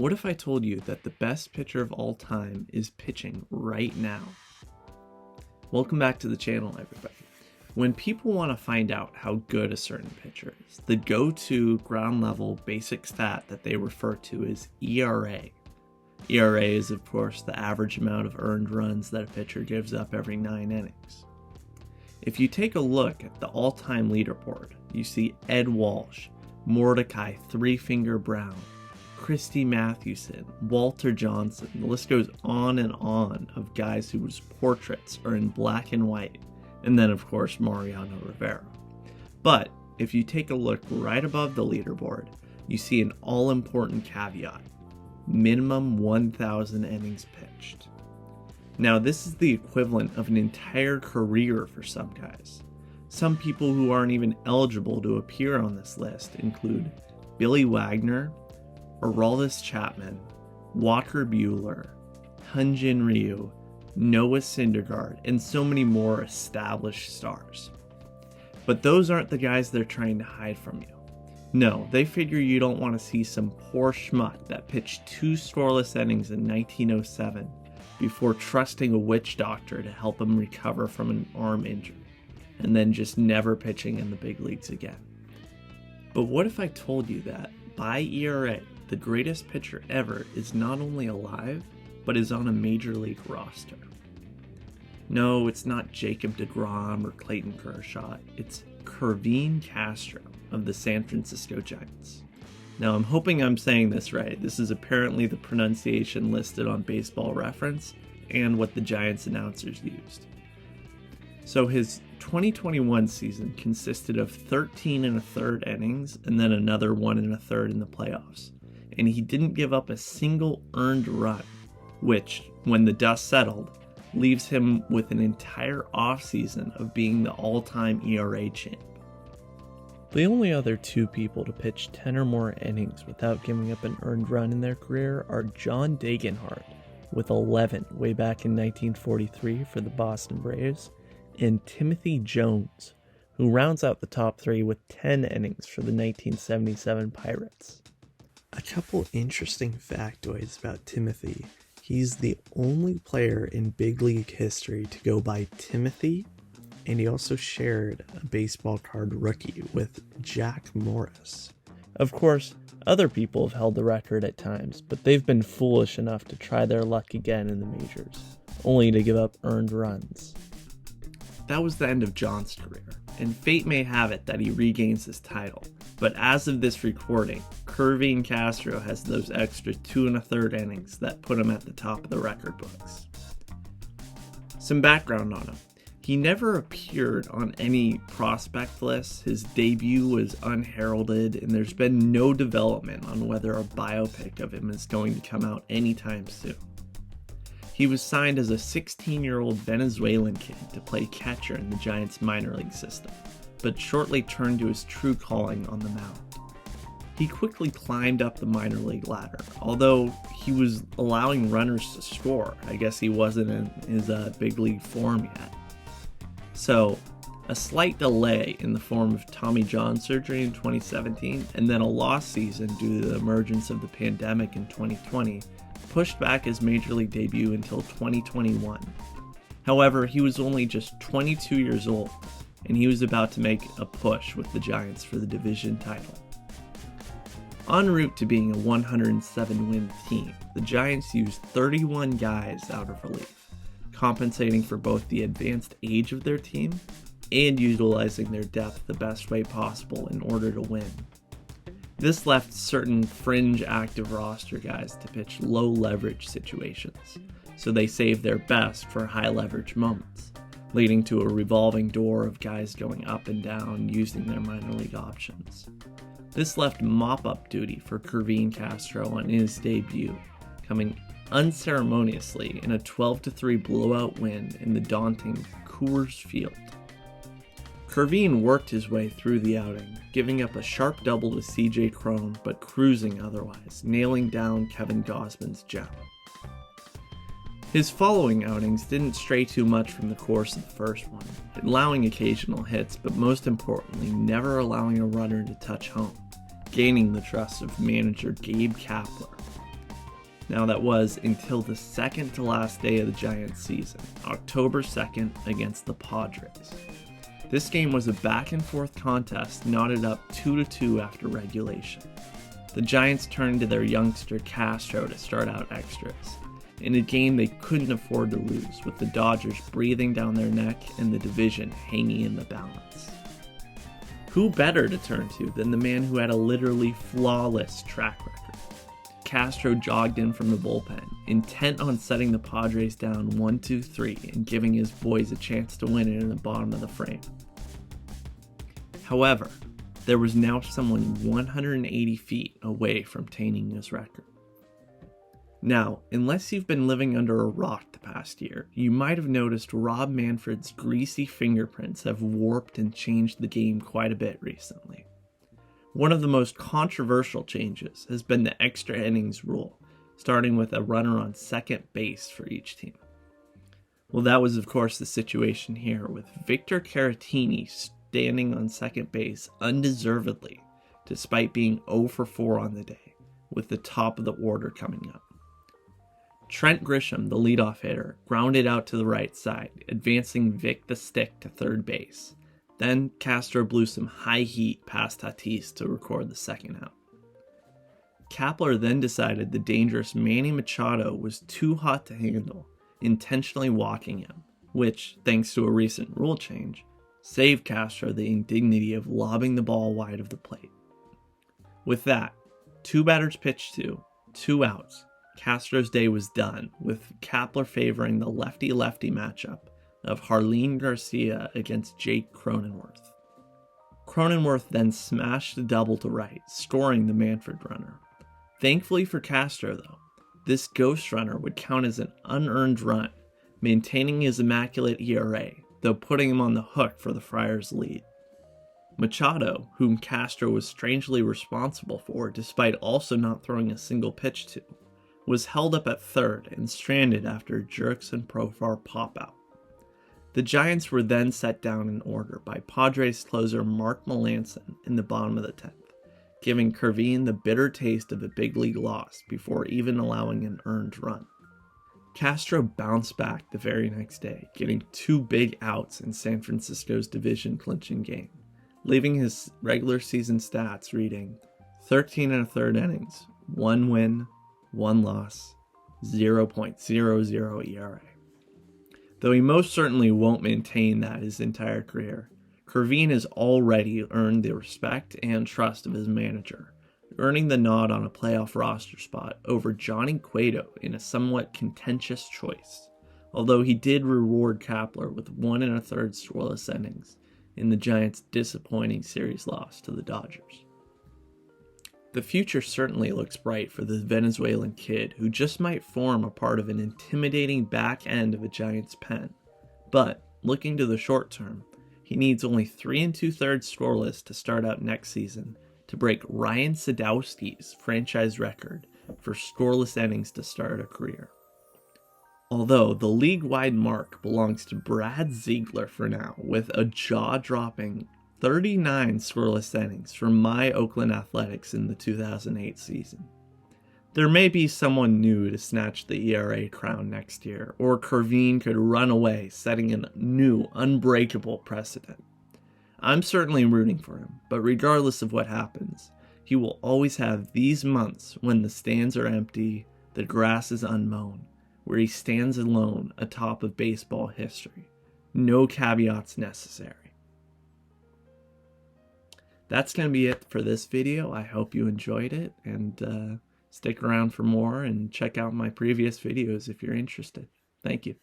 What if I told you that the best pitcher of all time is pitching right now? Welcome back to the channel, everybody. When people want to find out how good a certain pitcher is, the go-to ground level basic stat that they refer to is ERA. ERA is, of course, the average amount of earned runs that a pitcher gives up every 9 innings. If you take a look at the all-time leaderboard, you see Ed Walsh, Mordecai Three Finger Brown, Christy Mathewson, Walter Johnson. The list goes on and on of guys whose portraits are in black and white, and then of course Mariano Rivera. But if you take a look right above the leaderboard, you see an all-important caveat: minimum 1,000 innings pitched. Now this is the equivalent of an entire career for some guys. Some people who aren't even eligible to appear on this list include Billy Wagner, Aroldis Chapman, Walker Buehler, Hyun-Jin Ryu, Noah Syndergaard, and so many more established stars. But those aren't the guys they're trying to hide from you. No, they figure you don't want to see some poor schmuck that pitched 2 scoreless innings in 1907 before trusting a witch doctor to help him recover from an arm injury, and then just never pitching in the big leagues again. But what if I told you that, by ERA, the greatest pitcher ever is not only alive, but is on a major league roster? No, it's not Jacob deGrom or Clayton Kershaw. It's Kervin Castro of the San Francisco Giants. Now, I'm hoping I'm saying this right. This is apparently the pronunciation listed on Baseball Reference and what the Giants announcers used. So his 2021 season consisted of 13 1/3 innings and then another 1 1/3 in the playoffs. And he didn't give up a single earned run, which, when the dust settled, leaves him with an entire offseason of being the all-time ERA champ. The only other 2 people to pitch 10 or more innings without giving up an earned run in their career are John Degenhardt, with 11 way back in 1943 for the Boston Braves, and Timothy Jones, who rounds out the top 3 with 10 innings for the 1977 Pirates. A couple interesting factoids about Timothy. He's the only player in big league history to go by Timothy, and he also shared a baseball card rookie with Jack Morris. Of course, other people have held the record at times, but they've been foolish enough to try their luck again in the majors, only to give up earned runs. That was the end of John's career, and fate may have it that he regains his title. But as of this recording, Kervin Castro has those extra 2 1/3 innings that put him at the top of the record books. Some background on him. He never appeared on any prospect lists. His debut was unheralded, and there's been no development on whether a biopic of him is going to come out anytime soon. He was signed as a 16-year-old Venezuelan kid to play catcher in the Giants minor league system, but shortly turned to his true calling on the mound. He quickly climbed up the minor league ladder, although he was allowing runners to score. I guess he wasn't in his big league form yet. So, a slight delay in the form of Tommy John surgery in 2017, and then a lost season due to the emergence of the pandemic in 2020, pushed back his major league debut until 2021. However, he was only just 22 years old, and he was about to make a push with the Giants for the division title. En route to being a 107-win team, the Giants used 31 guys out of relief, compensating for both the advanced age of their team and utilizing their depth the best way possible in order to win. This left certain fringe active roster guys to pitch low leverage situations, so they saved their best for high leverage moments, leading to a revolving door of guys going up and down using their minor league options. This left mop-up duty for Kervin Castro on his debut, coming unceremoniously in a 12-3 blowout win in the daunting Coors Field. Kervin worked his way through the outing, giving up a sharp double to CJ Cron, but cruising otherwise, nailing down Kevin Gausman's gem. His following outings didn't stray too much from the course of the first one, allowing occasional hits, but most importantly, never allowing a runner to touch home, gaining the trust of manager Gabe Kapler. Now that was until the second to last day of the Giants season, October 2nd against the Padres. This game was a back and forth contest knotted up 2-2 after regulation. The Giants turned to their youngster Castro to start out extras, in a game they couldn't afford to lose, with the Dodgers breathing down their neck and the division hanging in the balance. Who better to turn to than the man who had a literally flawless track record? Castro jogged in from the bullpen, intent on setting the Padres down 1-2-3 and giving his boys a chance to win it in the bottom of the frame. However, there was now someone 180 feet away from tainting his record. Now, unless you've been living under a rock the past year, you might have noticed Rob Manfred's greasy fingerprints have warped and changed the game quite a bit recently. One of the most controversial changes has been the extra innings rule, starting with a runner on second base for each team. Well, that was of course the situation here, with Victor Caratini standing on second base undeservedly, despite being 0 for 4 on the day, with the top of the order coming up. Trent Grisham, the leadoff hitter, grounded out to the right side, advancing Vic the Stick to third base. Then Castro blew some high heat past Tatis to record the second out. Kapler then decided the dangerous Manny Machado was too hot to handle, intentionally walking him, which, thanks to a recent rule change, saved Castro the indignity of lobbing the ball wide of the plate. With that, 2 batters pitched to, 2 outs. Castro's day was done, with Kapler favoring the lefty-lefty matchup of Harleen Garcia against Jake Cronenworth. Cronenworth then smashed a double to right, scoring the Manfred runner. Thankfully for Castro, though, this ghost runner would count as an unearned run, maintaining his immaculate ERA, though putting him on the hook for the Friars' lead. Machado, whom Castro was strangely responsible for despite also not throwing a single pitch to, was held up at third and stranded after a Jurickson Profar pop-out. The Giants were then set down in order by Padres closer Mark Melancon in the bottom of the 10th, giving Kervin the bitter taste of a big league loss before even allowing an earned run. Castro bounced back the very next day, getting 2 big outs in San Francisco's division-clinching game, leaving his regular season stats reading 13 1/3 innings, 1 win, 1 loss, 0.00 ERA. Though he most certainly won't maintain that his entire career, Kervin has already earned the respect and trust of his manager, earning the nod on a playoff roster spot over Johnny Cueto in a somewhat contentious choice, although he did reward Kapler with 1 1/3 scoreless innings in the Giants' disappointing series loss to the Dodgers. The future certainly looks bright for the Venezuelan kid who just might form a part of an intimidating back end of a Giants pen. But, looking to the short term, he needs only 3 2/3 scoreless to start out next season to break Ryan Sadowski's franchise record for scoreless innings to start a career. Although the league-wide mark belongs to Brad Ziegler for now, with a jaw-dropping 39 scoreless innings for my Oakland Athletics in the 2008 season. There may be someone new to snatch the ERA crown next year, or Kervin could run away, setting a new, unbreakable precedent. I'm certainly rooting for him, but regardless of what happens, he will always have these months when the stands are empty, the grass is unmown, where he stands alone atop of baseball history. No caveats necessary. That's going to be it for this video. I hope you enjoyed it, and stick around for more and check out my previous videos if you're interested. Thank you.